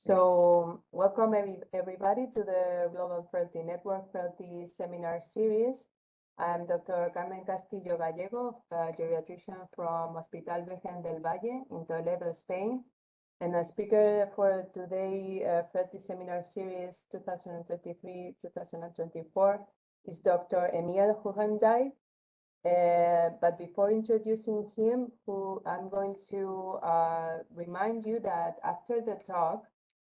So welcome everybody to the Global Frailty Network Frailty Seminar Series. I'm Dr. Carmen Castillo Gallego, a geriatrician from Hospital Virgen del Valle in Toledo, Spain. And a speaker for today Frailty Seminar Series 2023-2024 is Dr. Emiel Hoogendijk. But before introducing him, I'm going to remind you that after the talk,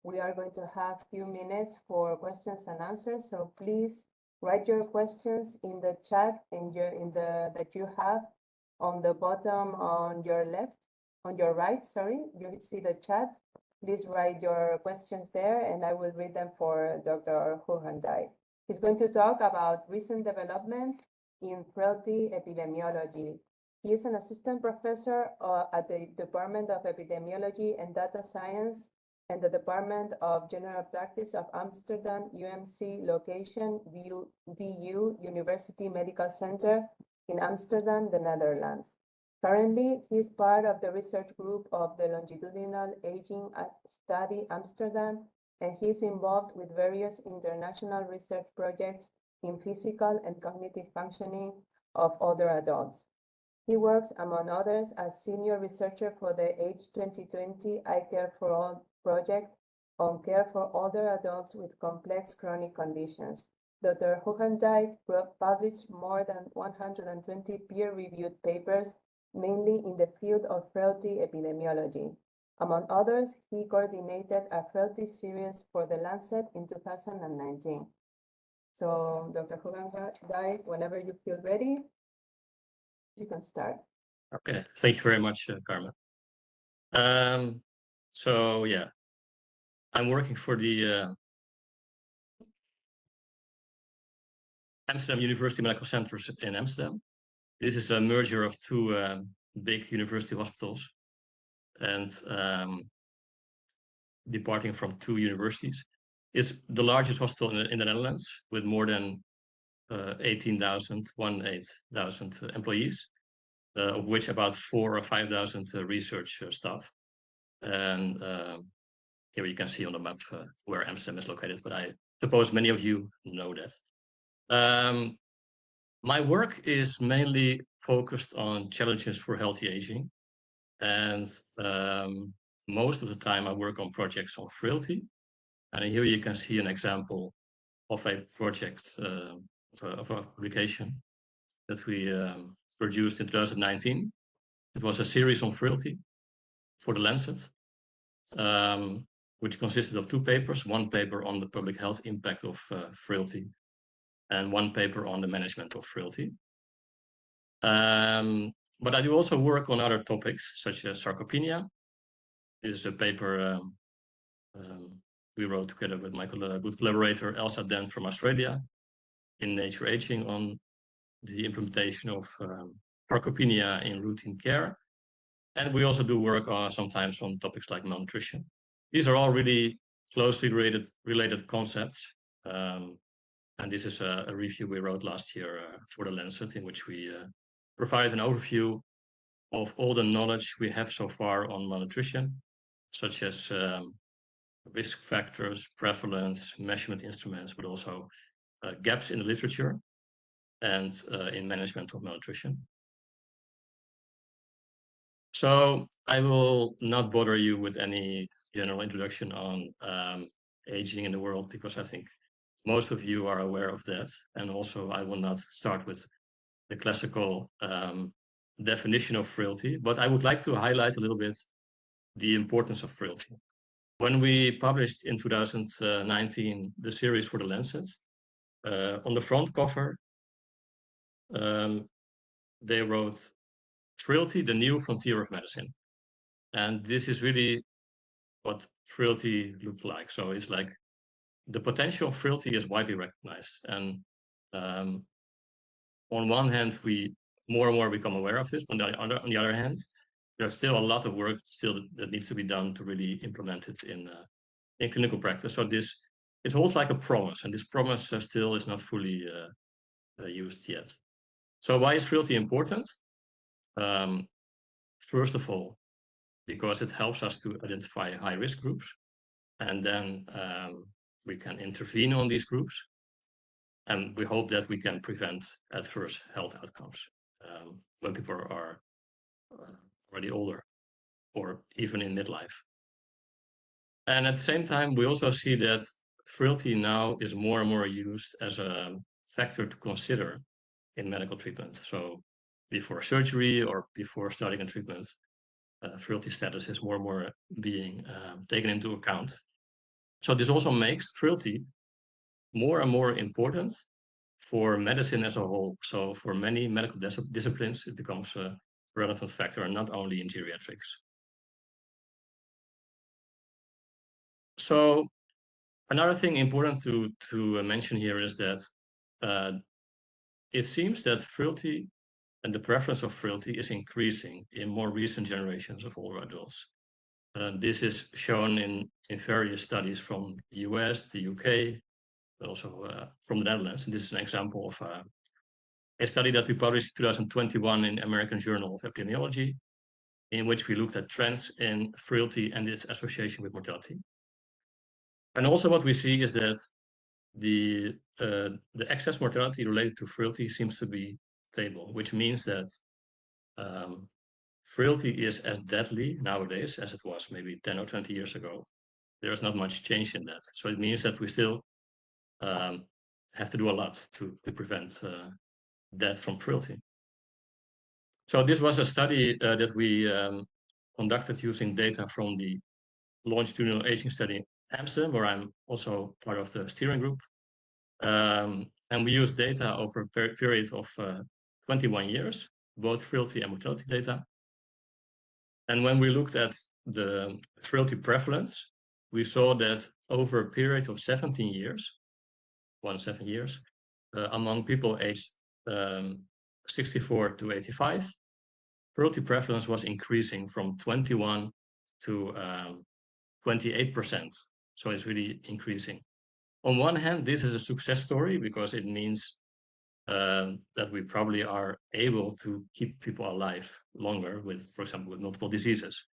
we are going to have a few minutes for questions and answers. So please write your questions in the chat that you have on the bottom on your right, sorry, you see the chat. Please write your questions there and I will read them for Dr. Hoogendijk. He's going to talk about recent developments in Frailty Epidemiology. He is an assistant professor at the Department of Epidemiology and Data Science and the Department of General Practice of Amsterdam VUmc location VU University Medical Center in Amsterdam, the Netherlands. Currently, he is part of the research group of the Longitudinal Aging Study Amsterdam, and he is involved with various international research projects in physical and cognitive functioning of older adults. He works, among others, as senior researcher for the Age 2020 I Care for All project on care for older adults with complex chronic conditions. Dr. Hoogendijk published more than 120 peer-reviewed papers, mainly in the field of frailty epidemiology. Among others, he coordinated a frailty series for The Lancet in 2019. So, Dr. Hoogendijk, whenever you feel ready, you can start. Okay, thank you very much, Carmen. So yeah, I'm working for the Amsterdam University Medical Centers in Amsterdam. This is a merger of two big university hospitals and departing from two universities. It's the largest hospital in the Netherlands with more than 18,000 employees, of which about 4,000 or 5,000 research staff. And here you can see on the map where Amsterdam is located, but I suppose many of you know that. My work is mainly focused on challenges for healthy aging. And most of the time I work on projects on frailty. And here you can see an example of a project, of a publication that we produced in 2019. It was a series on frailty for The Lancet, which consisted of two papers, one paper on the public health impact of frailty and one paper on the management of frailty. But I do also work on other topics such as sarcopenia. This is a paper we wrote together with my good collaborator Elsa Den from Australia in Nature Aging on the implementation of sarcopenia in routine care. And we also do work sometimes on topics like malnutrition. These are all really closely related concepts. And this is a review we wrote last year for The Lancet, in which we provide an overview of all the knowledge we have so far on malnutrition, such as risk factors, prevalence, measurement instruments, but also gaps in the literature and in management of malnutrition. So I will not bother you with any general introduction on aging in the world, because I think most of you are aware of that. And also I will not start with the classical definition of frailty, but I would like to highlight a little bit the importance of frailty. When we published in 2019 the series for The Lancet, on the front cover, they wrote, "Frailty, the new frontier of medicine." And this is really what frailty looked like. So it's like the potential of frailty is widely recognized. And on one hand, we more and more become aware of this. On the other hand, there's still a lot of work that needs to be done to really implement it in clinical practice. So it holds like a promise, and this promise still is not fully used yet. So why is frailty important? First of all, because it helps us to identify high-risk groups. and then we can intervene on these groups. And we hope that we can prevent adverse health outcomes when people are already older or even in midlife. And at the same time, we also see that frailty now is more and more used as a factor to consider in medical treatment. So before surgery or before starting a treatment, frailty status is more and more being taken into account. So this also makes frailty more and more important for medicine as a whole. So for many medical disciplines, it becomes a relevant factor, and not only in geriatrics. So another thing important to mention here is that it seems that frailty and the prevalence of frailty is increasing in more recent generations of older adults. This is shown in various studies from the US, the UK, but also from the Netherlands. And this is an example of a study that we published in 2021 in American Journal of Epidemiology, in which we looked at trends in frailty and its association with mortality. And also what we see is that the excess mortality related to frailty seems to be stable, which means that frailty is as deadly nowadays as it was maybe 10 or 20 years ago. There is not much change in that. So it means that we still have to do a lot to prevent death from frailty. So this was a study that we conducted using data from the longitudinal aging study in Amsterdam, where I'm also part of the steering group. And we used data over a period of 21 years, both frailty and mortality data. And when we looked at the frailty prevalence, we saw that over a period of 17 years, 17 years, among people aged 64 to 85, frailty prevalence was increasing from 21 to 28%. So it's really increasing. On one hand, this is a success story because it means that we probably are able to keep people alive longer with, for example, with multiple diseases.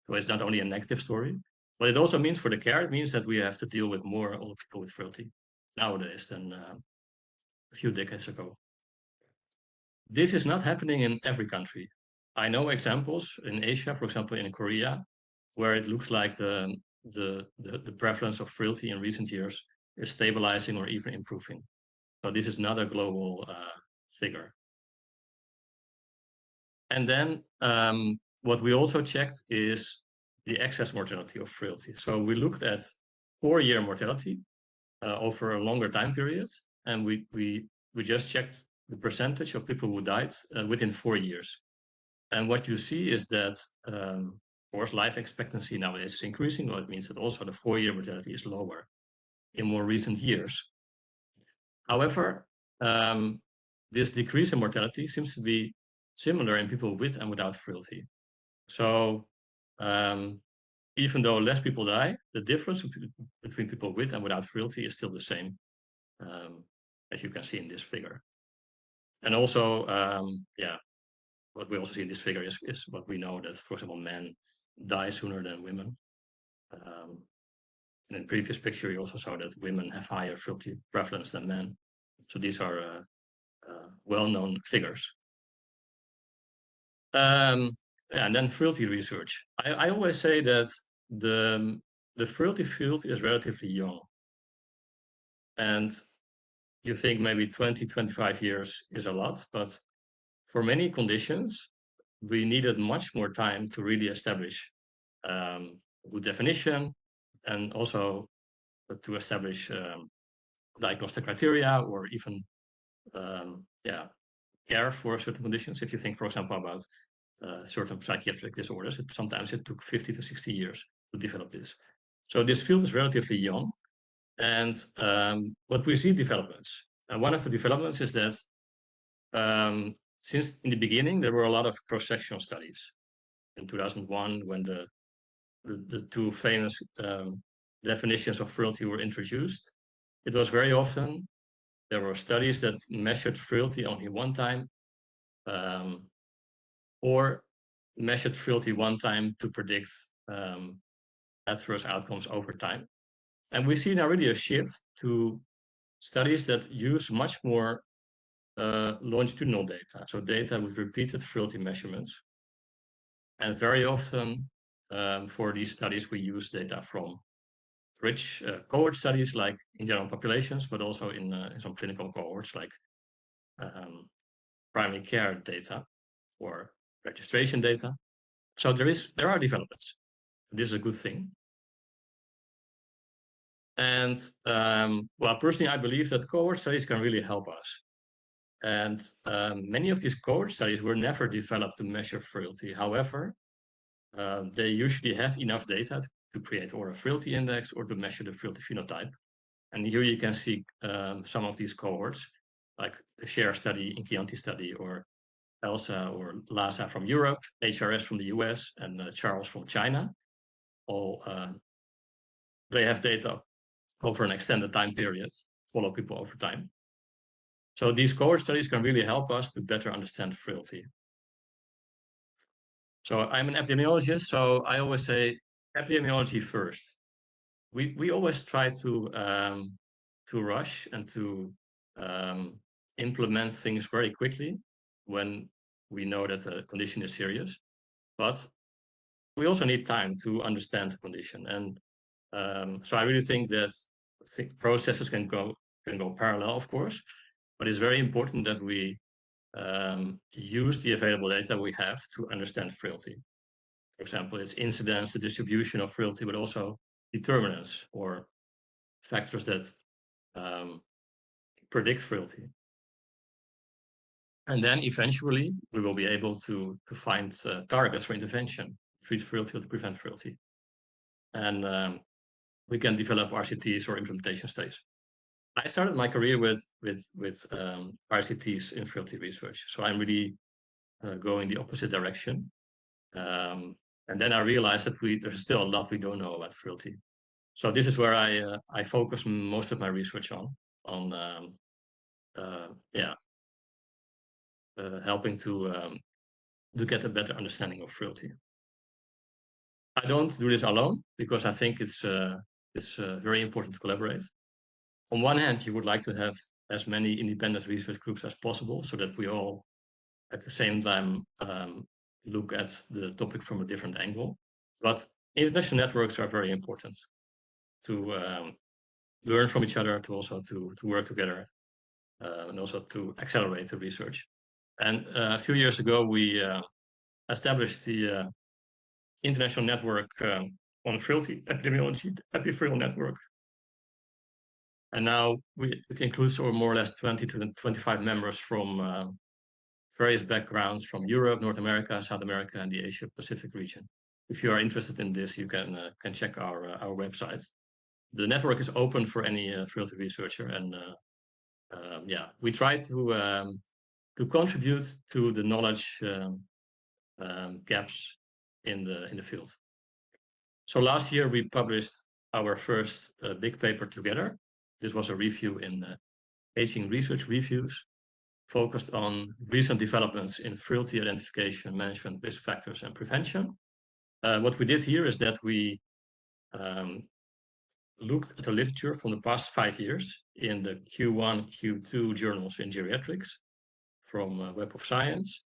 So it's not only a negative story, but it also means for the care, it means that we have to deal with more older people with frailty nowadays than a few decades ago. This is not happening in every country. I know examples in Asia, for example, in Korea, where it looks like the prevalence of frailty in recent years is stabilizing or even improving. So this is not a global figure. And then what we also checked is the excess mortality of frailty. So we looked at 4-year mortality over a longer time period, and we just checked the percentage of people who died within 4 years. And what you see is that, of course, life expectancy nowadays is increasing, but it means that also the 4-year mortality is lower in more recent years. However, this decrease in mortality seems to be similar in people with and without frailty. So even though less people die, the difference between people with and without frailty is still the same, as you can see in this figure. And also, what we also see in this figure is what we know, that, for example, men die sooner than women. And in the previous picture, you also saw that women have higher frailty prevalence than men. So these are well-known figures. And then frailty research. I always say that the frailty field is relatively young. And you think maybe 20, 25 years is a lot, but for many conditions, we needed much more time to really establish good definition, and also to establish diagnostic criteria, or even care for certain conditions. If you think, for example, about certain psychiatric disorders, sometimes it took 50 to 60 years to develop this. So this field is relatively young, and what we see developments. And one of the developments is that since in the beginning, there were a lot of cross-sectional studies. In 2001, when the two famous definitions of frailty were introduced, it was very often there were studies that measured frailty only one time, or measured frailty one time to predict adverse outcomes over time. And we see now really a shift to studies that use much more longitudinal data, so data with repeated frailty measurements. And very often for these studies, we use data from rich cohort studies, like in general populations, but also in some clinical cohorts, like primary care data or registration data. So there are developments. This is a good thing. And well, personally, I believe that cohort studies can really help us. And many of these cohort studies were never developed to measure frailty. However, they usually have enough data to create or a frailty index or to measure the frailty phenotype. And here you can see some of these cohorts, like the SHARE study, Inchianti study, or ELSA or LASA from Europe, HRS from the US, and Charles from China. All they have data over an extended time period, follow people over time. So these cohort studies can really help us to better understand frailty. So I'm an epidemiologist, so I always say epidemiology first. We always try to rush and to implement things very quickly when we know that a condition is serious, but we also need time to understand the condition. And so I really think that processes can go parallel, of course, but it's very important that we use the available data we have to understand frailty. For example, its incidence, the distribution of frailty, but also determinants or factors that predict frailty. And then eventually we will be able to find targets for intervention, treat frailty or to prevent frailty. And we can develop RCTs or implementation studies. I started my career with RCTs in frailty research, so I'm really going the opposite direction. And then I realized that there's still a lot we don't know about frailty. So this is where I focus most of my research on helping to get a better understanding of frailty. I don't do this alone because I think it's very important to collaborate. On one hand, you would like to have as many independent research groups as possible so that we all at the same time look at the topic from a different angle. But international networks are very important to learn from each other, to also to work together, and also to accelerate the research. And a few years ago, we established the International Network on Frailty Epidemiology, the EpiFrail Network. And now it includes more or less 20 to 25 members from various backgrounds from Europe, North America, South America, and the Asia Pacific region. If you are interested in this, you can check our website. The network is open for any frailty researcher, and yeah, we try to contribute to the knowledge gaps in the field. So last year we published our first big paper together. This was a review in Aging Research Reviews, focused on recent developments in frailty identification, management, risk factors, and prevention. What we did here is that we looked at the literature from the past 5 years in the Q1, Q2 journals in geriatrics from Web of Science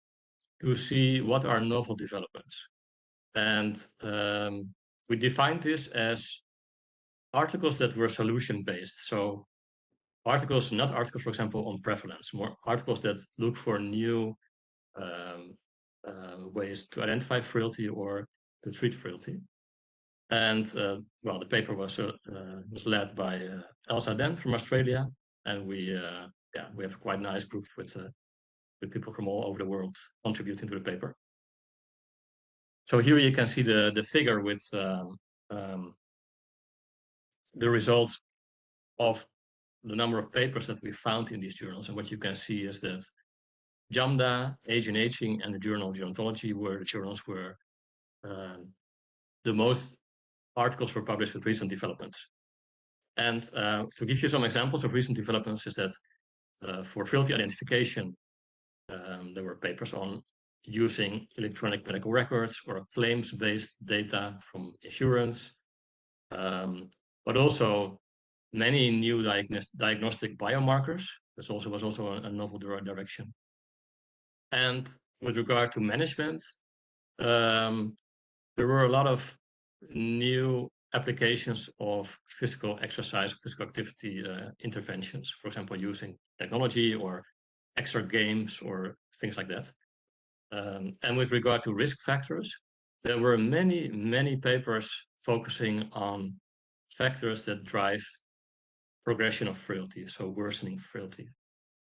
to see what are novel developments. And we defined this as articles that were solution-based. So articles, not articles, for example, on prevalence, more articles that look for new ways to identify frailty or to treat frailty. And well, the paper was led by Elsa Den from Australia, and we have a quite nice group with people from all over the world contributing to the paper. So here you can see the figure with the results of the number of papers that we found in these journals. And what you can see is that JAMDA, Age and Aging, and the Journal of Gerontology were the journals where the most articles were published with recent developments. And to give you some examples of recent developments is that for frailty identification, there were papers on using electronic medical records or claims-based data from insurance. but also many new diagnostic biomarkers. This was also a novel direction. And with regard to management, there were a lot of new applications of physical exercise, physical activity interventions, for example, using technology or extra games or things like that. And with regard to risk factors, there were many papers focusing on factors that drive progression of frailty, so worsening frailty,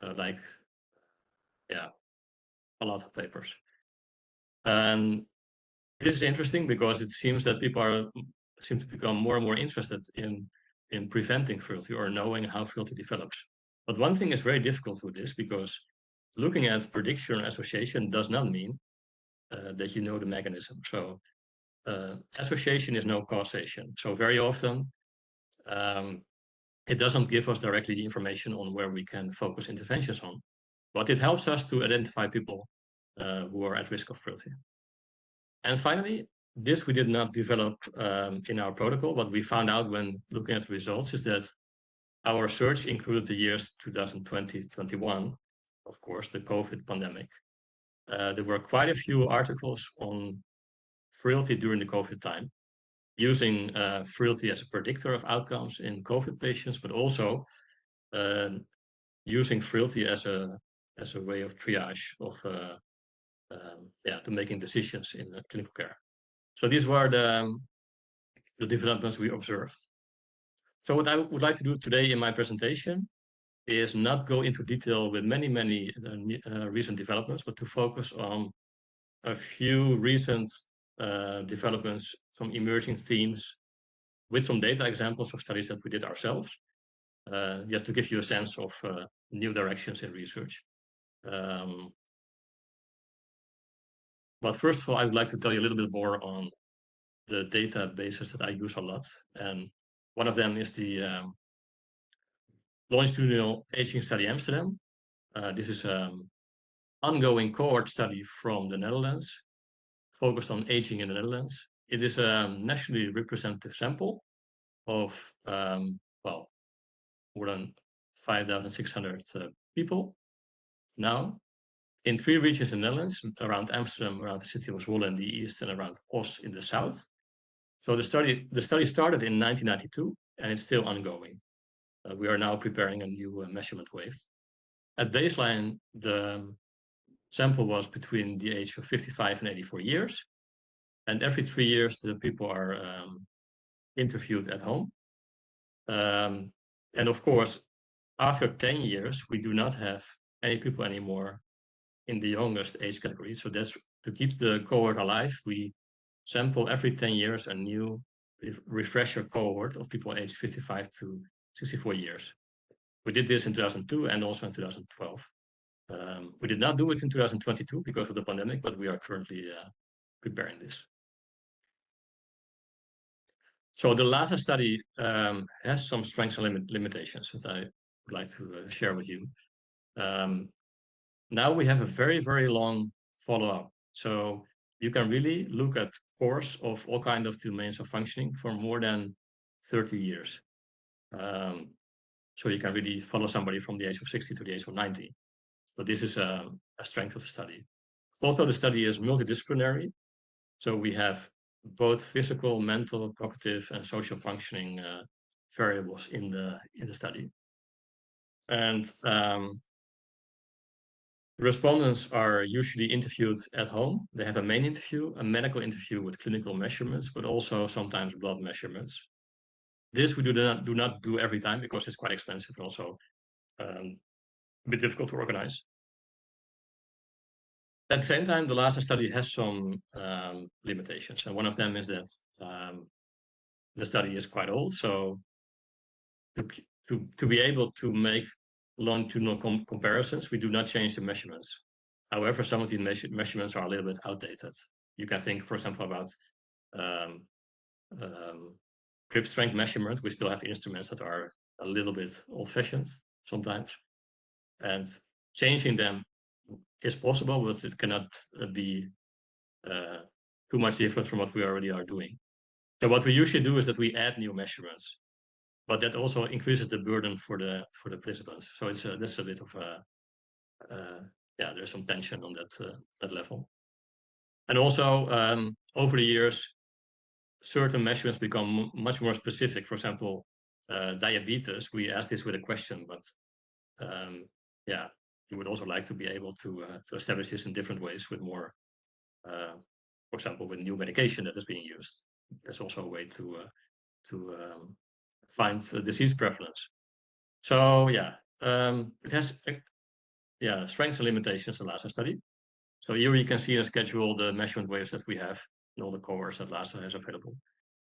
a lot of papers. And this is interesting because it seems that people seem to become more and more interested in preventing frailty or knowing how frailty develops. But one thing is very difficult with this, because looking at prediction and association does not mean that you know the mechanism. So association is no causation. So very often it doesn't give us directly the information on where we can focus interventions on, but it helps us to identify people who are at risk of frailty. And finally, this we did not develop in our protocol. What we found out when looking at the results is that our search included the years 2020-21, of course, the COVID pandemic. There were quite a few articles on frailty during the COVID time, using frailty as a predictor of outcomes in COVID patients, but also using frailty as a way of triage of to making decisions in clinical care. So these were the developments we observed. So what I would like to do today in my presentation is not go into detail with many recent developments, but to focus on a few recent developments, some emerging themes, with some data examples of studies that we did ourselves, just to give you a sense of new directions in research. But first of all, I would like to tell you a little bit more on the databases that I use a lot. And one of them is the longitudinal aging study Amsterdam. This is an ongoing cohort study from the Netherlands, focused on aging in the Netherlands. It is a nationally representative sample of, more than 5,600 people now, in 3 regions in the Netherlands, around Amsterdam, around the city of Zwolle in the east, and around Os in the south. So the study started in 1992, and it's still ongoing. We are now preparing a new measurement wave. At baseline, the sample was between the age of 55 and 84 years. And every 3 years, the people are interviewed at home. And of course, after 10 years, we do not have any people anymore in the youngest age category. So that's to keep the cohort alive. We sample every 10 years a new refresher cohort of people aged 55 to 64 years. We did this in 2002 and also in 2012. We did not do it in 2022 because of the pandemic, but we are currently preparing this. So the LASA study has some strengths and limitations that I would like to share with you. Now we have a very long follow-up. So you can really look at course of all kinds of domains of functioning for more than 30 years. So you can really follow somebody from the age of 60 to the age of 90. So this is a strength of the study. Also, the study is multidisciplinary. So we have both physical, mental, cognitive, and social functioning variables in the study. And respondents are usually interviewed at home. They have a main interview, a medical interview with clinical measurements, but also sometimes blood measurements. This we do not do every time because it's quite expensive and also a bit difficult to organize. At the same time, the LASA study has some limitations, and one of them is that the study is quite old. So to be able to make longitudinal comparisons, we do not change the measurements. However, some of the measurements are a little bit outdated. You can think, for example, about grip strength measurement. We still have instruments that are a little bit old-fashioned sometimes, and changing them is possible, but it cannot be too much different from what we already are doing. So what we usually do is that we add new measurements. but that also increases the burden for the participants. So it's that's a bit of a yeah, there's some tension on that level. And also over the years, certain measurements become much more specific. For example, diabetes. We asked this with a question, but yeah, you would also like to be able to establish this in different ways with more, for example, with new medication that is being used. That's also a way to find disease prevalence. So yeah, it has yeah, strengths and limitations, the LASA study. So here you can see in a schedule the measurement waves that we have in all the cohorts that LASA has available.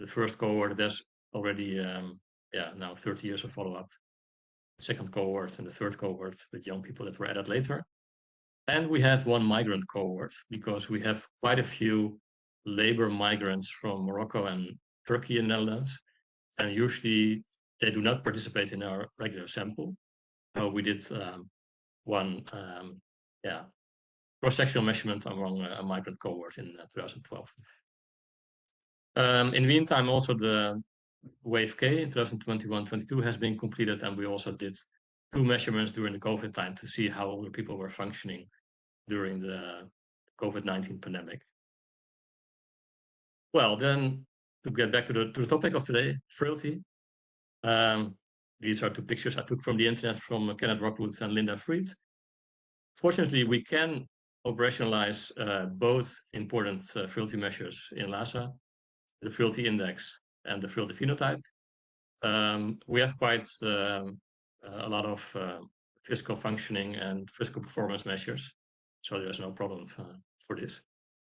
The first cohort, there's already yeah, now 30 years of follow-up. The second cohort and the third cohort with young people that were added later. And we have one migrant cohort because we have quite a few labor migrants from Morocco and Turkey and Netherlands. And usually they do not participate in our regular sample. So we did one yeah, cross-sectional measurement among a migrant cohort in 2012. In the meantime, also the wave K in 2021-22 has been completed, and we also did 2 measurements during the COVID time to see how older people were functioning during the COVID-19 pandemic. Well, then to get back to the topic of today, frailty. These are 2 pictures I took from the internet from Kenneth Rockwood and Linda Fried. Fortunately, we can operationalize both important frailty measures in LASA, the frailty index and the frailty phenotype. We have quite a lot of physical functioning and physical performance measures, so there's no problem for this.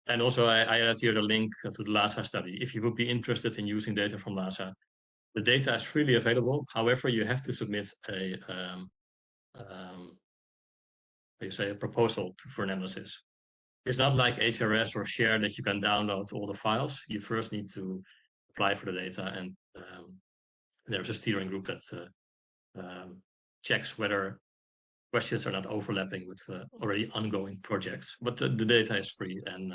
And also I added here the link to the LASA study. If you would be interested in using data from LASA, the data is freely available. However, you have to submit a a proposal for analysis. It's not like HRS or Share that you can download all the files. You first need to apply for the data, and there's a steering group that checks whether questions are not overlapping with already ongoing projects. But the data is free, and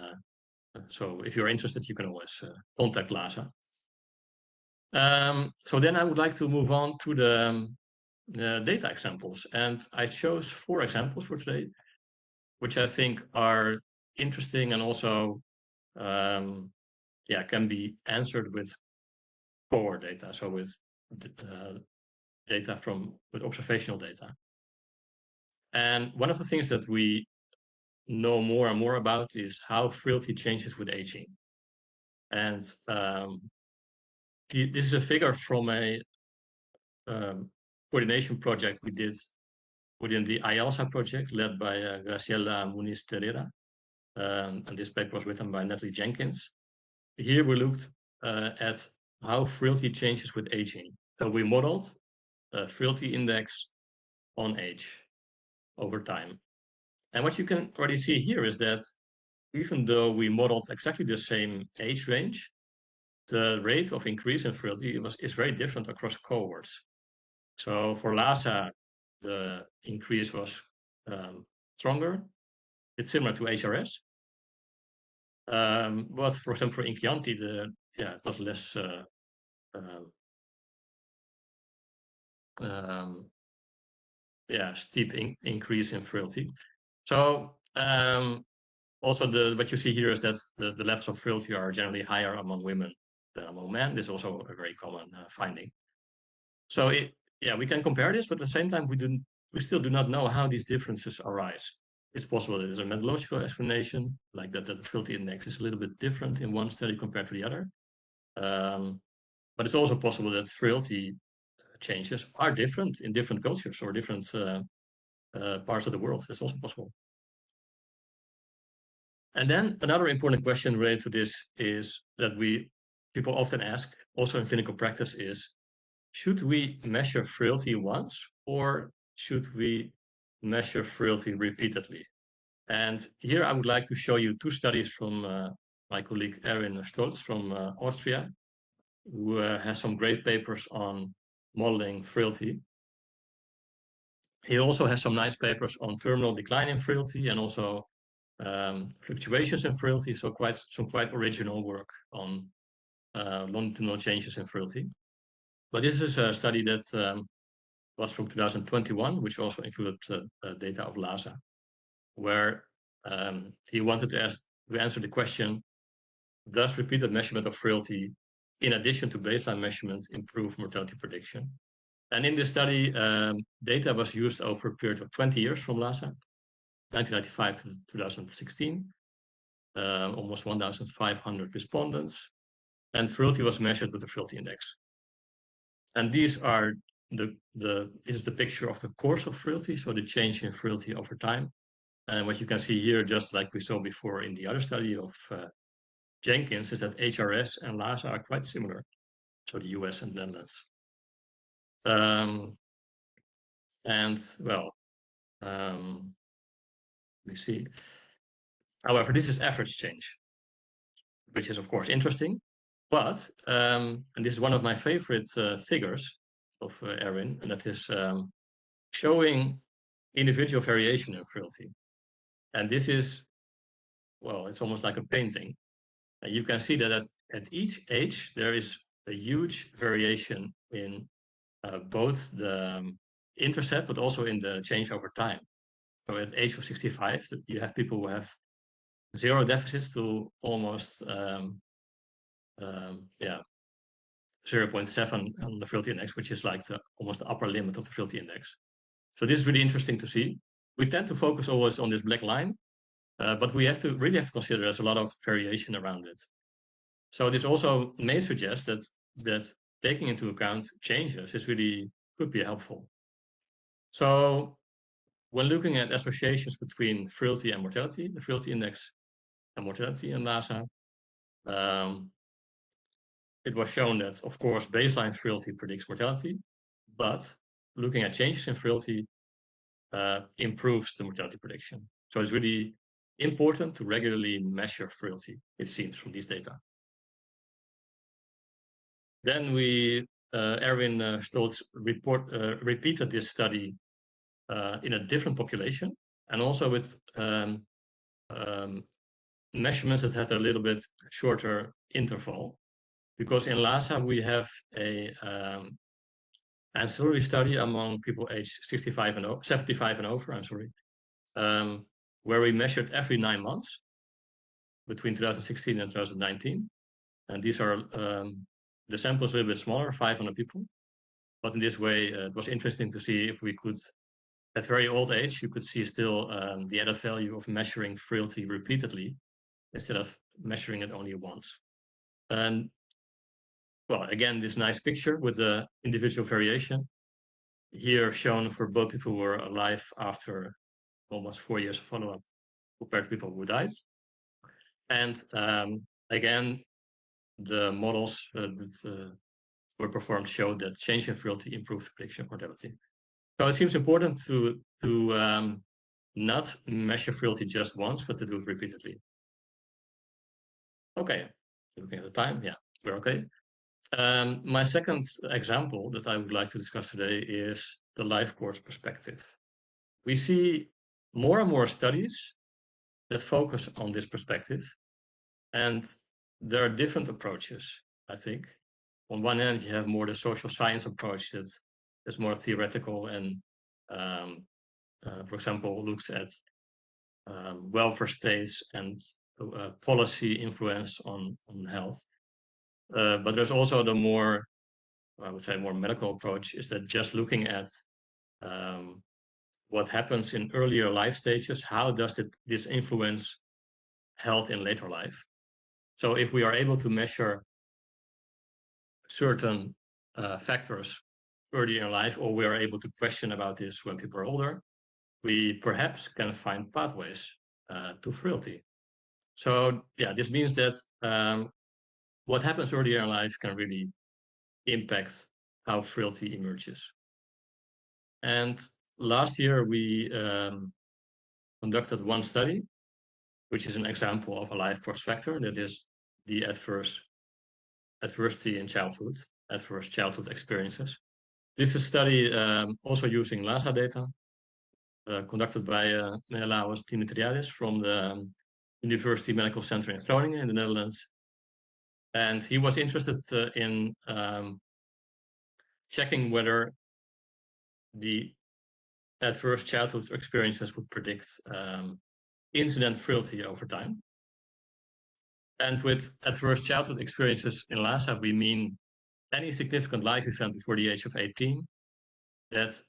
so if you're interested, you can always contact LASA. So then I would like to move on to the data examples, and I chose 4 examples for today, which I think are interesting and also yeah, can be answered with cohort data, so with data with observational data. And one of the things that we know more and more about is how frailty changes with aging. And this is a figure from a coordination project we did within the IALSA project led by Graciela Muniz-Terera. And this paper was written by Natalie Jenkins. Here we looked at how frailty changes with aging. So we modeled a frailty index on age over time. And what you can already see here is that even though we modeled exactly the same age range, the rate of increase in frailty is very different across cohorts. So for LASA, the increase was stronger. It's similar to HRS. But for example, for Inchianti, it was less steep increase in frailty. So also what you see here is that the levels of frailty are generally higher among women than among men. This is also a very common finding. So we can compare this, but at the same time we still do not know how these differences arise. It's possible there's a methodological explanation, like that the frailty index is a little bit different in one study compared to the other. But it's also possible that frailty changes are different in different cultures or different parts of the world. It's also possible. And then another important question related to this is that people often ask, also in clinical practice, is should we measure frailty once or should we measure frailty repeatedly? And here I would like to show you 2 studies from my colleague Erwin Stolz from Austria, who has some great papers on modeling frailty. He also has some nice papers on terminal decline in frailty and also fluctuations in frailty, so some quite original work on longitudinal changes in frailty. But this is a study that was from 2021, which also included data of LASA, where he wanted to answer the question, does repeated measurement of frailty, in addition to baseline measurement, improve mortality prediction? And in this study, data was used over a period of 20 years from LASA, 1995 to 2016, almost 1,500 respondents, and frailty was measured with the frailty index. And these are this is the picture of the course of frailty, so the change in frailty over time. And what you can see here, just like we saw before in the other study of Jenkins, is that HRS and LASA are quite similar, so the US and Netherlands. And well, we see. However, this is average change, which is of course interesting. But, and this is one of my favorite figures of Erin, and that is showing individual variation in frailty. And this is, well, it's almost like a painting. And you can see that at each age, there is a huge variation in both the intercept, but also in the change over time. So at the age of 65, you have people who have 0 deficits to almost 0.7 on the frailty index, which is like almost the upper limit of the frailty index. So this is really interesting to see. We tend to focus always on this black line, but we really have to consider there's a lot of variation around it. So this also may suggest that taking into account changes could be helpful. So when looking at associations between frailty and mortality, the frailty index and mortality in LASA, it was shown that, of course, baseline frailty predicts mortality, but looking at changes in frailty improves the mortality prediction. So it's really important to regularly measure frailty, it seems, from these data. Then Erwin Stolz repeated this study in a different population, and also with measurements that had a little bit shorter interval. Because in LASA, we have a ancillary study among people aged 75 and 75 and over, where we measured every 9 months between 2016 and 2019. And these are, the sample is a little bit smaller, 500 people. But in this way, it was interesting to see if we could, at very old age, you could see still the added value of measuring frailty repeatedly instead of measuring it only once. And well, again, this nice picture with the individual variation here shown for both people who were alive after almost 4 years of follow-up compared to people who died. And again, the models that were performed showed that change in frailty improved the prediction of mortality. So it seems important to not measure frailty just once, but to do it repeatedly. Okay, looking at the time, yeah, we're okay. My second example that I would like to discuss today is the life course perspective. We see more and more studies that focus on this perspective, and there are different approaches, I think. On one hand, you have more the social science approach that is more theoretical and, for example, looks at welfare states and policy influence on health. But there's also the more, I would say, more medical approach, is that just looking at what happens in earlier life stages, how does this influence health in later life? So if we are able to measure certain factors early in life, or we are able to question about this when people are older, we perhaps can find pathways to frailty. So yeah, this means that what happens earlier in life can really impact how frailty emerges. And last year we conducted one study, which is an example of a life course factor, that is the adversity in childhood, adverse childhood experiences. This is a study also using LASA data, conducted by Menelaos Dimitriadis from the University Medical Center in Groningen in the Netherlands. And he was interested in checking whether the adverse childhood experiences would predict incident frailty over time. And with adverse childhood experiences in Lhasa, we mean any significant life event before the age of 18 that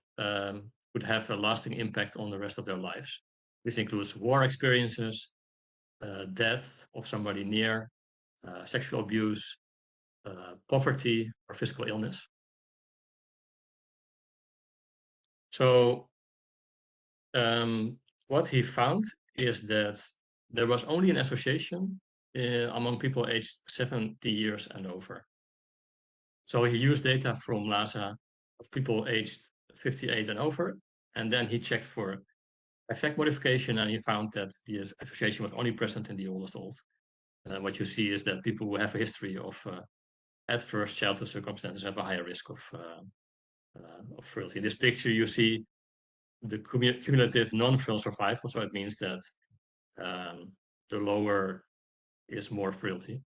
would have a lasting impact on the rest of their lives. This includes war experiences, death of somebody near, sexual abuse, poverty, or physical illness. So what he found is that there was only an association among people aged 70 years and over. So he used data from Lhasa of people aged 58 and over, and then he checked for effect modification, and he found that the association was only present in the oldest old. What you see is that people who have a history of adverse childhood circumstances have a higher risk of frailty. In this picture, you see the cumulative non-frail survival, so it means that the lower is more frailty.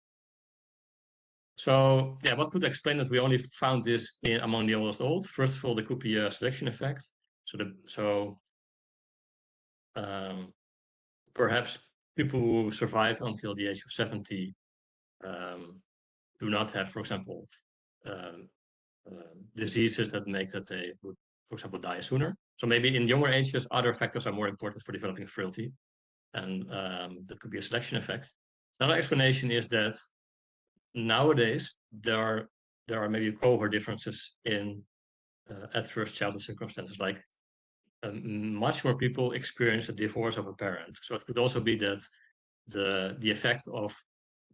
So yeah, what could explain that we only found this among the oldest old? First of all, there could be a selection effect. Perhaps people who survive until the age of 70 do not have, for example, diseases that make that they would, for example, die sooner. So maybe in younger ages, other factors are more important for developing frailty, and that could be a selection effect. Another explanation is that nowadays there are maybe cohort differences in adverse childhood circumstances, like much more people experience a divorce of a parent. So it could also be that the effect of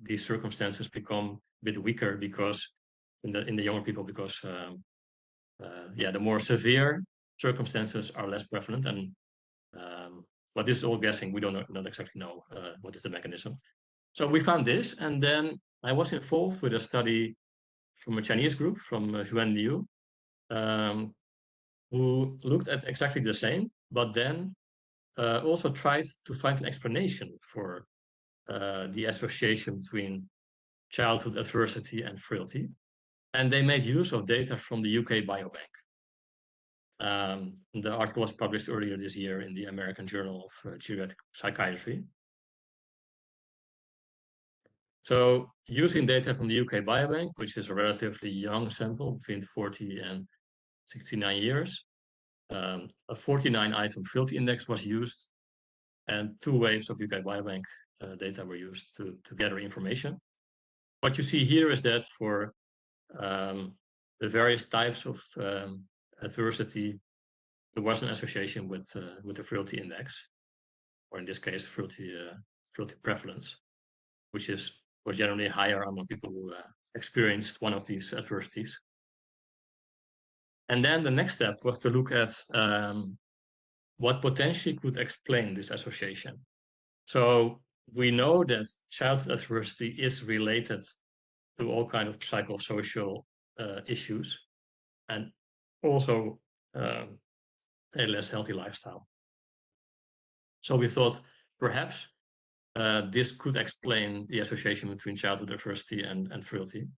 these circumstances become a bit weaker because in the younger people, because the more severe circumstances are less prevalent. And but this is all guessing. We don't exactly know what is the mechanism. So we found this, and then I was involved with a study from a Chinese group, from Yuan Liu, who looked at exactly the same, but then also tried to find an explanation for the association between childhood adversity and frailty. And they made use of data from the UK Biobank. The article was published earlier this year in the American Journal of Geriatric Psychiatry. So using data from the UK Biobank, which is a relatively young sample between 40 and 69 years, a 49-item frailty index was used, and 2 waves of UK Biobank data were used to gather information. What you see here is that for the various types of adversity, there was an association with the frailty index, or in this case, frailty prevalence, which was generally higher among people who experienced one of these adversities. And then the next step was to look at what potentially could explain this association. So we know that childhood adversity is related to all kinds of psychosocial issues, and also a less healthy lifestyle. So we thought perhaps this could explain the association between childhood adversity and frailty.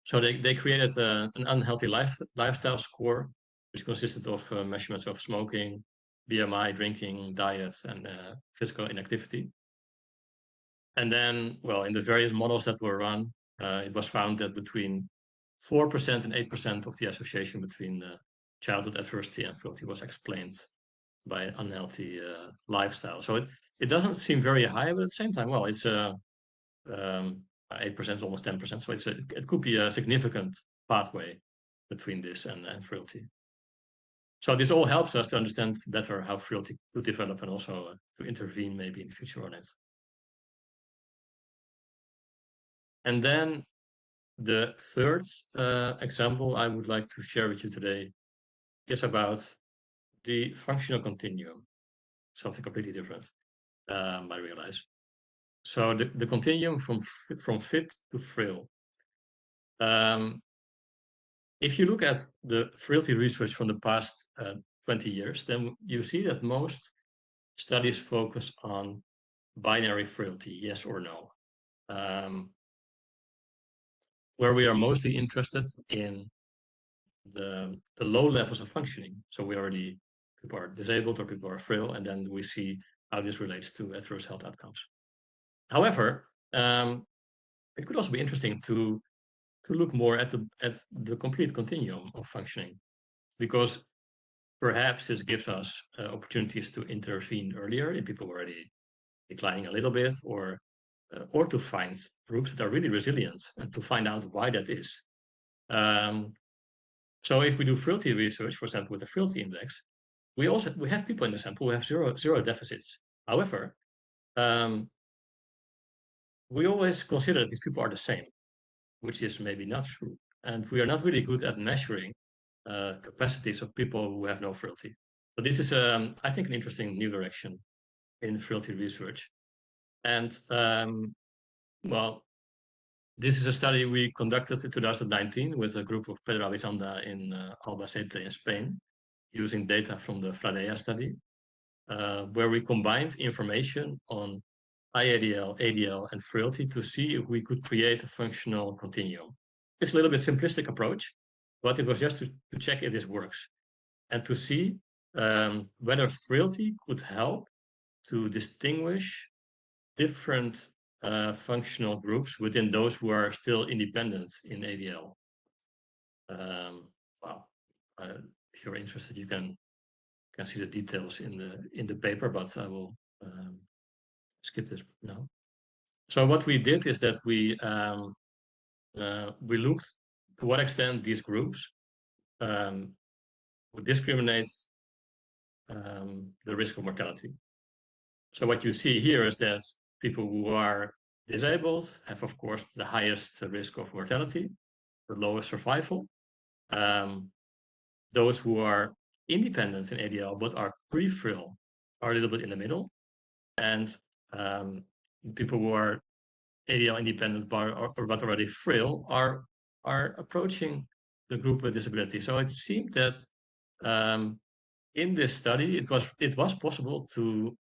So they created an unhealthy lifestyle score, which consisted of measurements of smoking, BMI, drinking, diet, and physical inactivity. And then, well, in the various models that were run, it was found that between 4% and 8% of the association between childhood adversity and frailty was explained by an unhealthy lifestyle. So it doesn't seem very high, but at the same time, well, it's 8% is almost 10%. So it could be a significant pathway between this and frailty. So this all helps us to understand better how frailty could develop, and also to intervene maybe in the future on it. And then the third example I would like to share with you today is about the functional continuum, something completely different, I realize. So the continuum from fit to frail. If you look at the frailty research from the past 20 years, then you see that most studies focus on binary frailty, yes or no. where we are mostly interested in the low levels of functioning. So we already, people are disabled or people are frail, and then we see how this relates to adverse health outcomes. However, it could also be interesting to look more at the complete continuum of functioning, because perhaps this gives us opportunities to intervene earlier in people already declining a little bit, or to find groups that are really resilient and to find out why that is. So if we do frailty research, for example, with the frailty index, we have people in the sample who have zero deficits. However, we always consider that these people are the same, which is maybe not true. And we are not really good at measuring capacities of people who have no frailty. But this is, I think, an interesting new direction in frailty research. And well, this is a study we conducted in 2019 with a group of Pedro Avizanda in Albacete in Spain, using data from the Fradea study, where we combined information on IADL, ADL, and frailty to see if we could create a functional continuum. It's a little bit simplistic approach, but it was just to check if this works and to see whether frailty could help to distinguish different functional groups within those who are still independent in ADL. Well, if you're interested, you can see the details in the paper, but I will skip this now. So what we did is that we looked to what extent these groups would discriminate the risk of mortality. So what you see here is that people who are disabled have, of course, the highest risk of mortality, the lowest survival. Those who are independent in ADL but are pre-frail are a little bit in the middle, and people who are ADL independent but already frail are approaching the group with disability. So it seemed that in this study it was possible to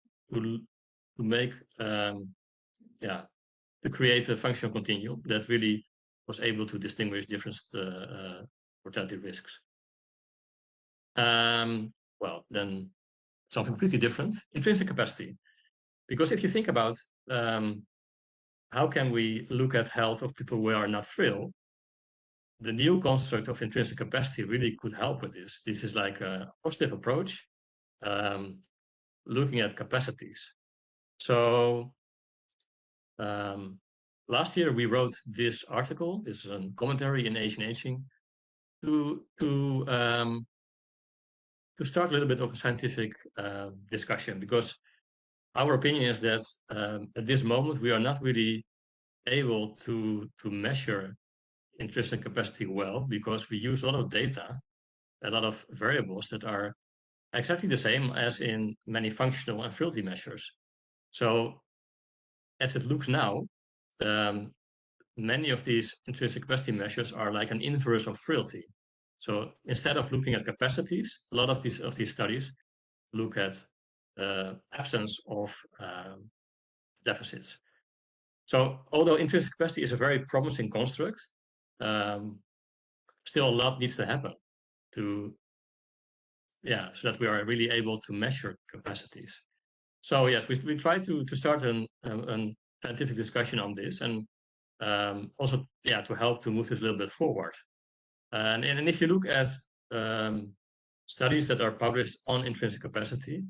make to create a functional continuum that really was able to distinguish different mortality risks. Well, then something pretty different, intrinsic capacity. Because if you think about how can we look at health of people who are not frail, the new construct of intrinsic capacity really could help with this. This is like a positive approach, looking at capacities. So last year we wrote this article. This is a commentary in Asian Aging to start a little bit of a scientific discussion, because our opinion is that at this moment we are not really able to measure intrinsic capacity well, because we use a lot of data, a lot of variables that are exactly the same as in many functional and frailty measures. So as it looks now, many of these intrinsic capacity measures are like an inverse of frailty. So instead of looking at capacities, a lot of these studies look at absence of deficits. So although intrinsic capacity is a very promising construct, still a lot needs to happen so that we are really able to measure capacities. So yes, we try to start a scientific discussion on this, and also to help to move this a little bit forward. And if you look at studies that are published on intrinsic capacity,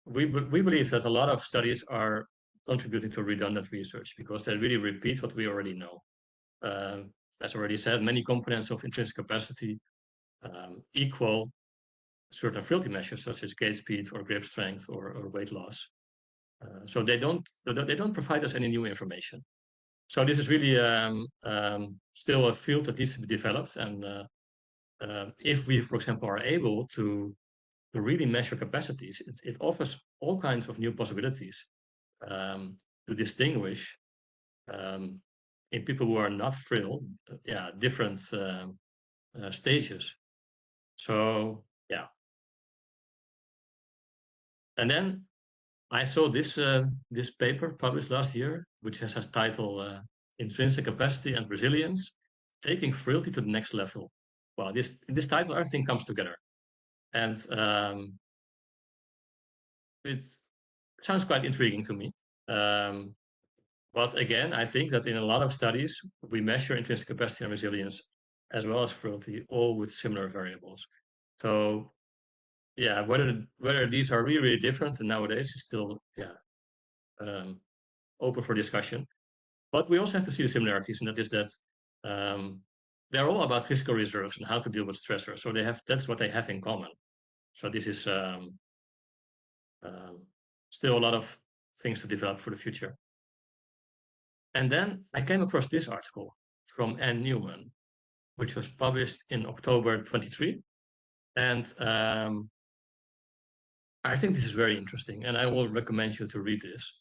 we believe that a lot of studies are contributing to redundant research, because they really repeat what we already know. As already said, many components of intrinsic capacity equal certain frailty measures, such as gait speed or grip strength or weight loss. So they don't provide us any new information. So this is really still a field that needs to be developed. And if we, for example, are able to really measure capacities, it offers all kinds of new possibilities to distinguish in people who are not frail, different stages. So and then I saw this this paper published last year, which has title "Intrinsic Capacity and Resilience: taking frailty to the next level. Well, this title, everything comes together. And it sounds quite intriguing to me. But again, I think that in a lot of studies, we measure intrinsic capacity and resilience as well as frailty, all with similar variables. So yeah, whether these are really, really different nowadays is still open for discussion. But we also have to see the similarities, and that is that they're all about physical reserves and how to deal with stressors. So that's what they have in common. So this is still a lot of things to develop for the future. And then I came across this article from Anne Newman, which was published in October 23. And I think this is very interesting, and I will recommend you to read this,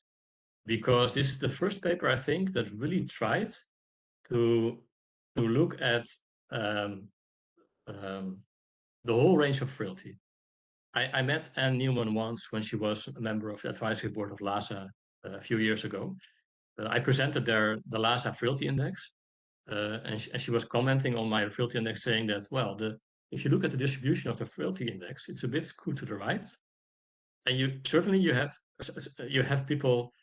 because this is the first paper, I think, that really tried to look at the whole range of frailty. I met Anne Newman once when she was a member of the advisory board of LASA a few years ago. I presented there the LASA Frailty Index, and she was commenting on my Frailty Index, saying that, well, if you look at the distribution of the Frailty Index, it's a bit skewed to the right, and you have people.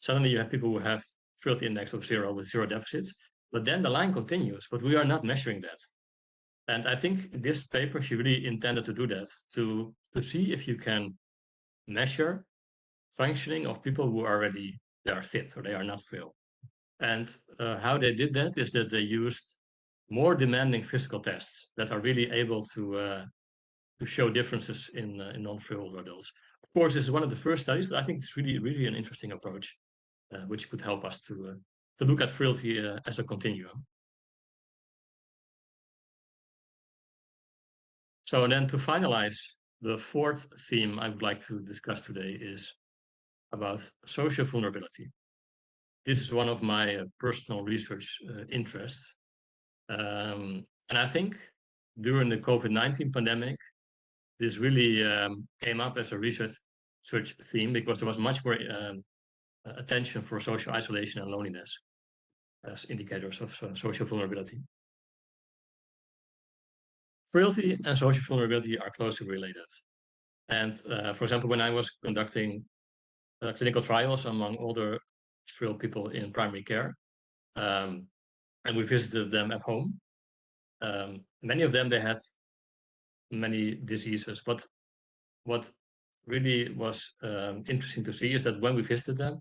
Suddenly, you have people who have Frailty Index of 0 with 0 deficits, but then the line continues. But we are not measuring that. And I think this paper, she really intended to do that, to see if you can measure functioning of people who they are fit or they are not frail. And how they did that is that they used more demanding physical tests that are really able to show differences in non-frail adults. Of course, this is one of the first studies, but I think it's really, really an interesting approach, which could help us to look at frailty as a continuum. So then to finalize, the fourth theme I would like to discuss today is about social vulnerability. This is one of my personal research interests. And I think during the COVID-19 pandemic, this really came up as a research theme because there was much more attention for social isolation and loneliness as indicators of social vulnerability. Frailty and social vulnerability are closely related. And for example, when I was conducting clinical trials among older frail people in primary care, and we visited them at home, many of them, they had many diseases. But what really was interesting to see is that when we visited them,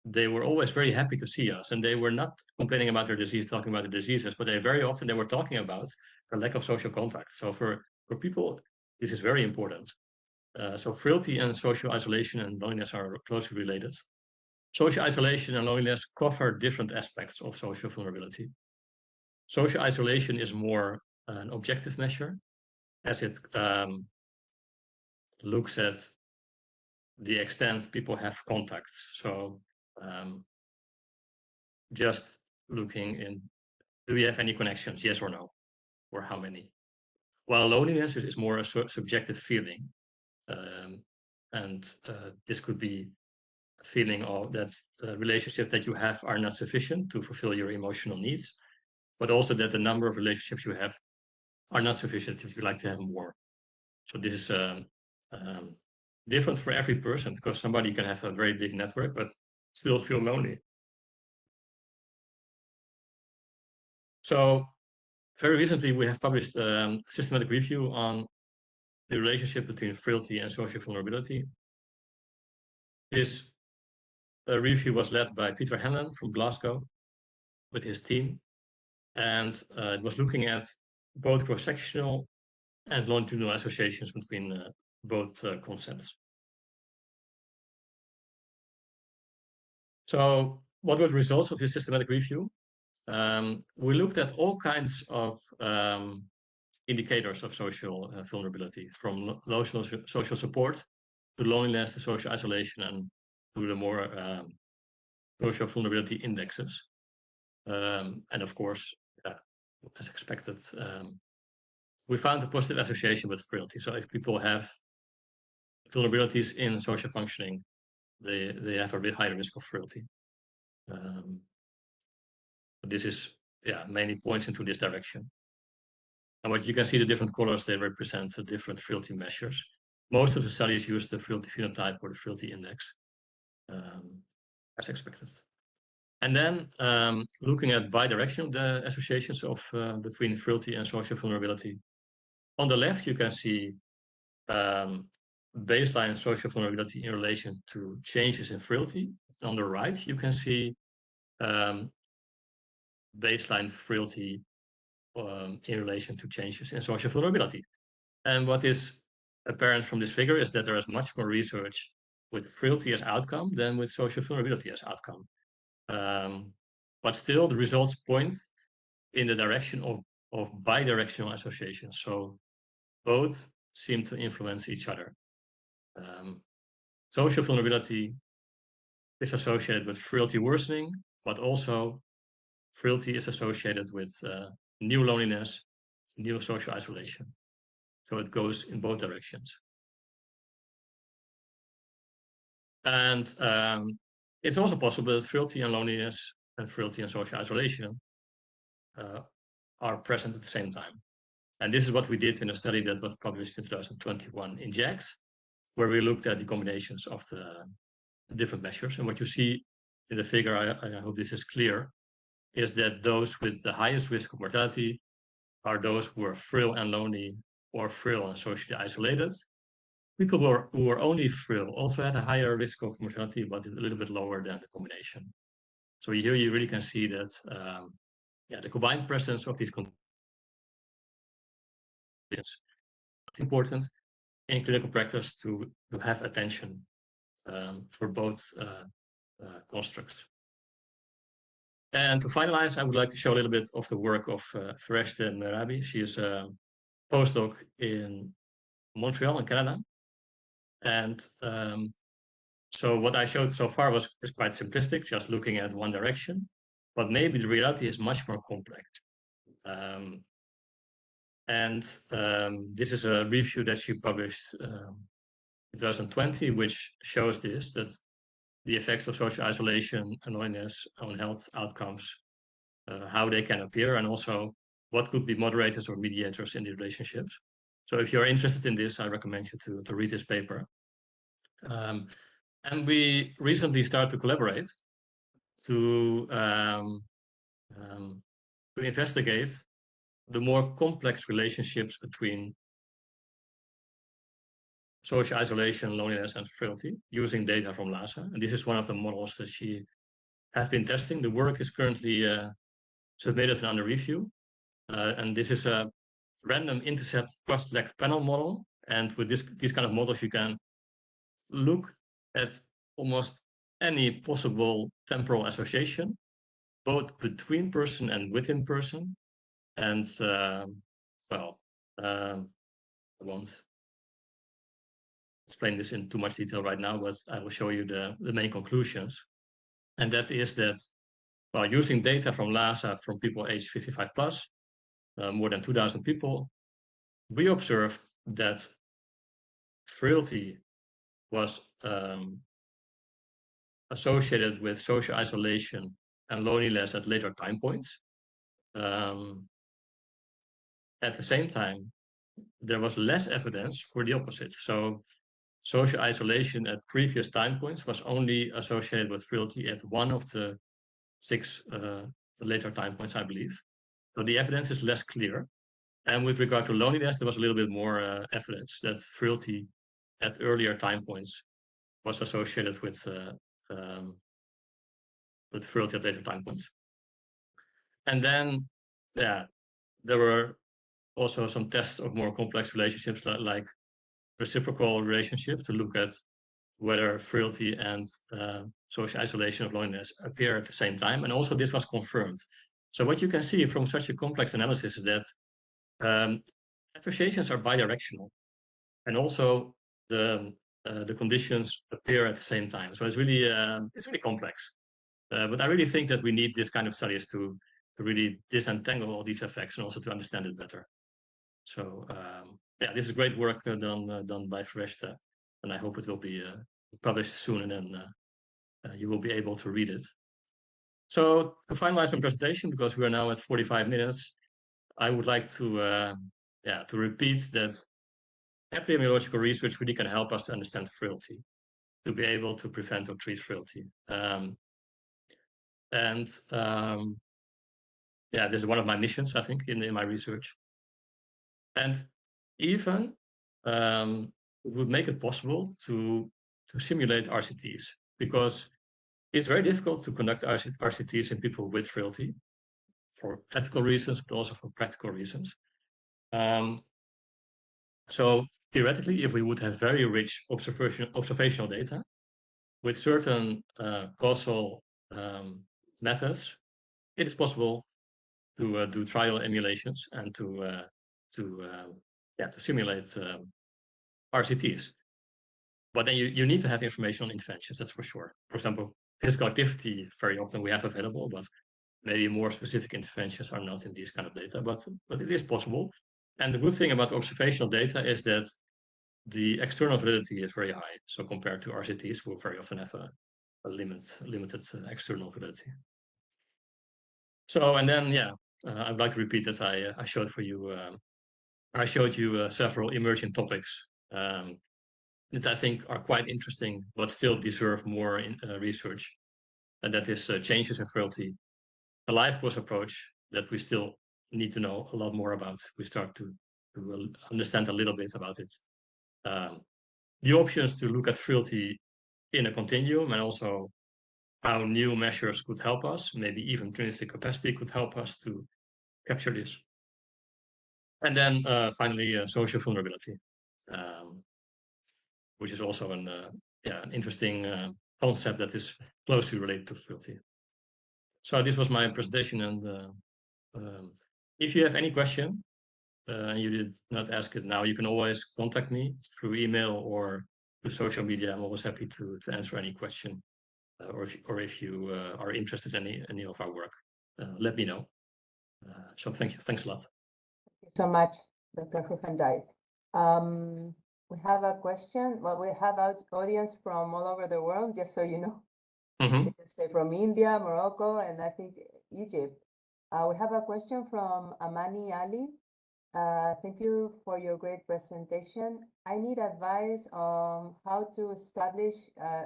they were always very happy to see us, and they were not complaining about their disease, talking about their diseases, but very often they were talking about the lack of social contact. So for people, this is very important. So frailty and social isolation and loneliness are closely related. Social isolation and loneliness cover different aspects of social vulnerability. Social isolation is more an objective measure, as it looks at the extent people have contacts. So just looking in, do we have any connections, yes or no, or how many? While loneliness is more a subjective feeling. And this could be a feeling of that relationships that you have are not sufficient to fulfill your emotional needs, but also that the number of relationships you have are not sufficient if you like to have more. So this is different for every person, because somebody can have a very big network but still feel lonely. So very recently, we have published a systematic review on the relationship between frailty and social vulnerability. This review was led by Peter Hanlon from Glasgow with his team, and it was looking at both cross-sectional and longitudinal associations between both concepts. So what were the results of this systematic review? We looked at all kinds of indicators of social vulnerability, from low social support to loneliness to social isolation and to the more social vulnerability indexes. And of course, as expected, we found a positive association with frailty. So if people have vulnerabilities in social functioning, they have a bit higher risk of frailty. This is mainly points into this direction. And what you can see, the different colors, they represent the different frailty measures. Most of the studies use the frailty phenotype or the frailty index, as expected. And then looking at bidirectional the associations of between frailty and social vulnerability. On the left, you can see baseline social vulnerability in relation to changes in frailty. On the right, you can see baseline frailty in relation to changes in social vulnerability. And what is apparent from this figure is that there is much more research with frailty as outcome than with social vulnerability as outcome. But still, the results point in the direction of bidirectional associations. So both seem to influence each other. Social vulnerability is associated with frailty worsening, but also frailty is associated with new loneliness, new social isolation. So it goes in both directions. And it's also possible that frailty and loneliness and frailty and social isolation are present at the same time. And this is what we did in a study that was published in 2021 in JACS, where we looked at the combinations of the different measures. And what you see in the figure, I hope this is clear, is that those with the highest risk of mortality are those who are frail and lonely or frail and socially isolated. People who are only frail also had a higher risk of mortality, but a little bit lower than the combination. So here you really can see that the combined presence of these conditions is important in clinical practice to have attention for both constructs. And to finalize, I would like to show a little bit of the work of Frailty Epidemiology. She is a postdoc in Montreal in Canada. And so what I showed so far is quite simplistic, just looking at one direction. But maybe the reality is much more complex. This is a review that she published in 2020, which shows that the effects of social isolation and loneliness on health outcomes, how they can appear, and also what could be moderators or mediators in the relationships. So if you're interested in this, I recommend you to read this paper. And we recently started to collaborate to investigate the more complex relationships between social isolation, loneliness, and frailty using data from LASA. And this is one of the models that she has been testing. The work is currently submitted and under review. And this is a random intercept cross-select panel model. And with these kind of models, you can look at almost any possible temporal association, both between person and within person. And I won't explain this in too much detail right now, but I will show you the main conclusions. And that is that, well, using data from LASA from people aged 55 plus, more than 2,000 people, we observed that frailty was associated with social isolation and loneliness at later time points. At the same time, there was less evidence for the opposite. So social isolation at previous time points was only associated with frailty at one of the 6 later time points, I believe. So the evidence is less clear. And with regard to loneliness, there was a little bit more evidence that frailty at earlier time points was associated with frailty at later time points. And then, there were also some tests of more complex relationships like reciprocal relationships to look at whether frailty and social isolation of loneliness appear at the same time. And also this was confirmed. So what you can see from such a complex analysis is that associations are bidirectional, and also the conditions appear at the same time. So it's really complex. But I really think that we need this kind of studies to really disentangle all these effects and also to understand it better. So this is great work done by Frailty, and I hope it will be published soon, and then you will be able to read it. So to finalize my presentation, because we are now at 45 minutes, I would like to repeat that epidemiological research really can help us to understand frailty, to be able to prevent or treat frailty. This is one of my missions, I think, in my research. And even it would make it possible to simulate RCTs, because it's very difficult to conduct RCTs in people with frailty for ethical reasons, but also for practical reasons. So theoretically, if we would have very rich observational data with certain causal methods, it is possible to do trial emulations and to simulate RCTs. But then you need to have information on interventions, that's for sure. For example, physical activity, very often we have available, but maybe more specific interventions are not in these kind of data, but it is possible. And the good thing about observational data is that the external validity is very high. So compared to RCTs, we'll very often have a limited external validity. So, and then, I'd like to repeat that I showed for you, I showed you several emerging topics that I think are quite interesting, but still deserve more research. And that is changes in frailty, a life course approach that we still need to know a lot more about. We start to understand a little bit about it. The options to look at frailty in a continuum, and also how new measures could help us, maybe even intrinsic capacity could help us to capture this. And then finally, social vulnerability, which is also an interesting concept that is closely related to frailty. So this was my presentation, and if you have any question, and you did not ask it now, you can always contact me through email or through social media. I'm always happy to answer any question, or if you are interested in any of our work, let me know. So thank you. Thanks a lot. Thank you so much, Dr. Hoogendijk. We have a question. Well, we have an audience from all over the world, just so you know. Mm-hmm. Say from India, Morocco, and I think Egypt. We have a question from Amani Ali. Thank you for your great presentation. I need advice on how to establish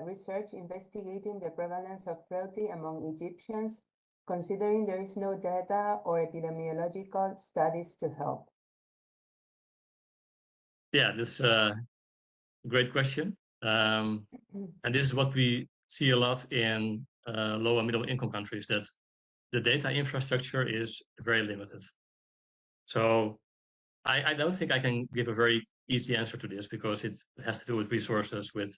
research investigating the prevalence of frailty among Egyptians, considering there is no data or epidemiological studies to help. Yeah, this is a great question. And this is what we see a lot in low and middle income countries, that the data infrastructure is very limited. So I don't think I can give a very easy answer to this, because it has to do with resources, with,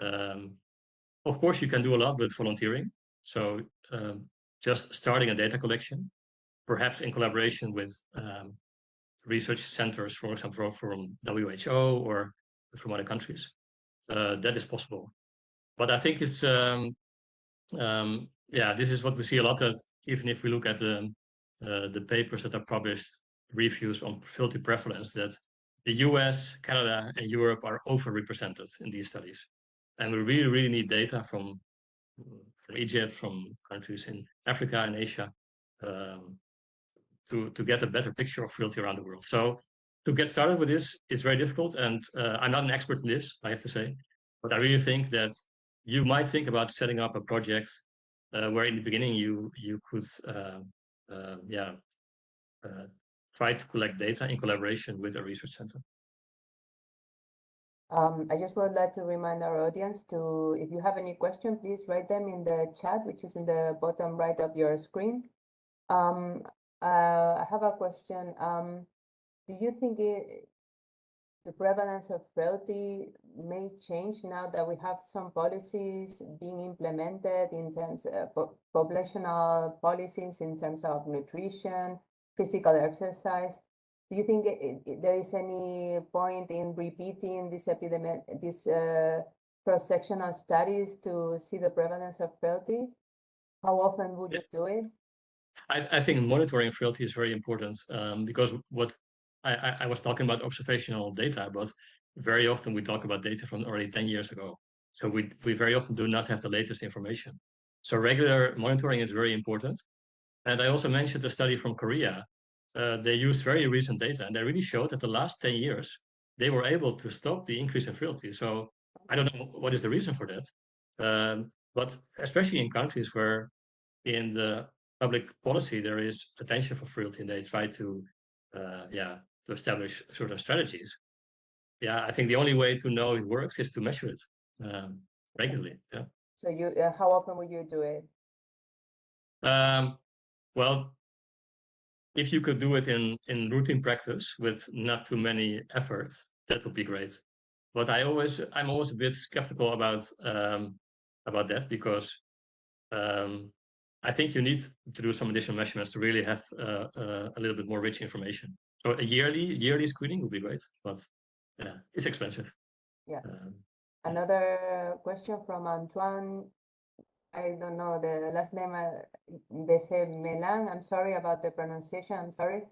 of course, you can do a lot with volunteering. So just starting a data collection, perhaps in collaboration with research centers, for example, from WHO or from other countries, that is possible. But I think it's, this is what we see a lot, that even if we look at the papers that are published, reviews on frailty prevalence, that the US, Canada, and Europe are overrepresented in these studies. And we really, really need data from Egypt, from countries in Africa and Asia, to get a better picture of frailty around the world. So to get started with this is very difficult, and I'm not an expert in this, I have to say, but I really think that you might think about setting up a project where in the beginning you could try to collect data in collaboration with a research center. I just would like to remind our audience to, if you have any question, please write them in the chat, which is in the bottom right of your screen. I have a question. Do you think the prevalence of frailty may change now that we have some policies being implemented in terms of populational policies, in terms of nutrition, physical exercise? Do you think there is any point in repeating this cross-sectional studies to see the prevalence of frailty? How often would you do it? I think monitoring frailty is very important, because what I was talking about observational data, but very often we talk about data from already 10 years ago. So we very often do not have the latest information. So regular monitoring is very important. And I also mentioned a study from Korea. They used very recent data, and they really showed that the last 10 years, they were able to stop the increase in frailty. So I don't know what is the reason for that. But especially in countries where in the public policy there is attention for frailty, and they try to establish certain strategies. Yeah, I think the only way to know it works is to measure it regularly. Yeah. So you, how often would you do it? Well, if you could do it in routine practice with not too many effort, that would be great. But I'm always a bit skeptical about that, because I think you need to do some additional measurements to really have a little bit more rich information. So a yearly screening would be great, but yeah, it's expensive. Yeah. Another question from Antoine. I don't know the last name, Melang. I'm sorry about the pronunciation. I'm sorry.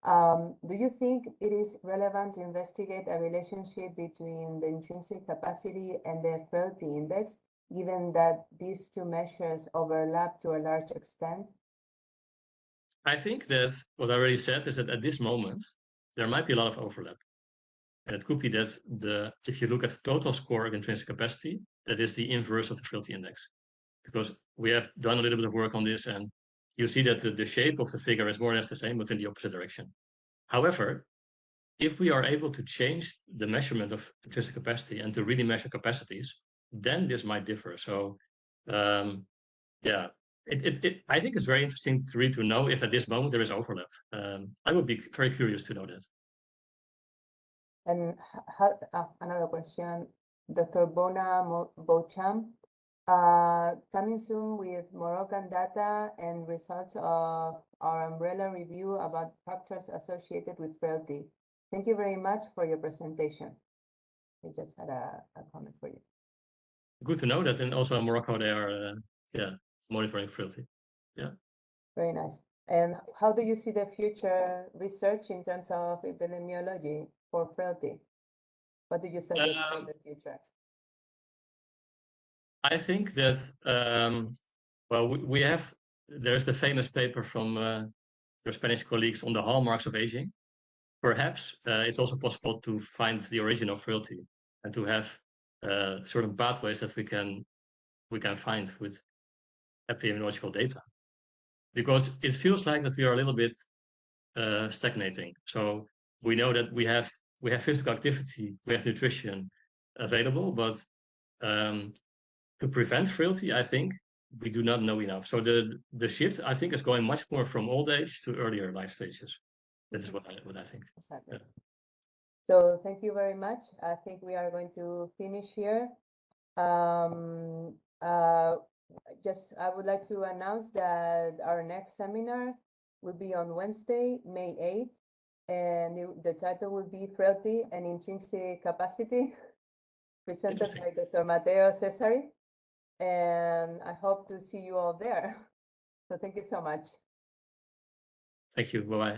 Do you think it is relevant to investigate a relationship between the intrinsic capacity and the frailty index, given that these two measures overlap to a large extent? I think that what I already said is that at this moment, there might be a lot of overlap. And it could be that if you look at the total score of intrinsic capacity, that is the inverse of the frailty index. Because we have done a little bit of work on this, and you see that the shape of the figure is more or less the same, but in the opposite direction. However, if we are able to change the measurement of intrinsic capacity and to really measure capacities, then this might differ. So, yeah, I think it's very interesting to know if at this moment there is overlap. I would be very curious to know that. And another question, Dr. Bona Bocham, coming soon with Moroccan data and results of our umbrella review about factors associated with frailty. Thank you very much for your presentation. We just had a comment for you. Good to know that, and also in Morocco they are monitoring frailty. Yeah. Very nice. And how do you see the future research in terms of epidemiology for frailty? What do you suggest for the future? I think that, well, there's the famous paper from your Spanish colleagues on the hallmarks of aging. Perhaps it's also possible to find the origin of frailty and to have certain pathways that we can find with epidemiological data. Because it feels like that we are a little bit stagnating. So we know that we have physical activity, we have nutrition available, but to prevent frailty, I think we do not know enough. So the shift, I think, is going much more from old age to earlier life stages. That is what I think. Exactly. Yeah. So thank you very much. I think we are going to finish here. I would like to announce that our next seminar will be on Wednesday, May 8th, and the title will be Frailty and Intrinsic Capacity, presented by Dr. Mateo Cesari. And I hope to see you all there. So thank you so much. Thank you. Bye-bye.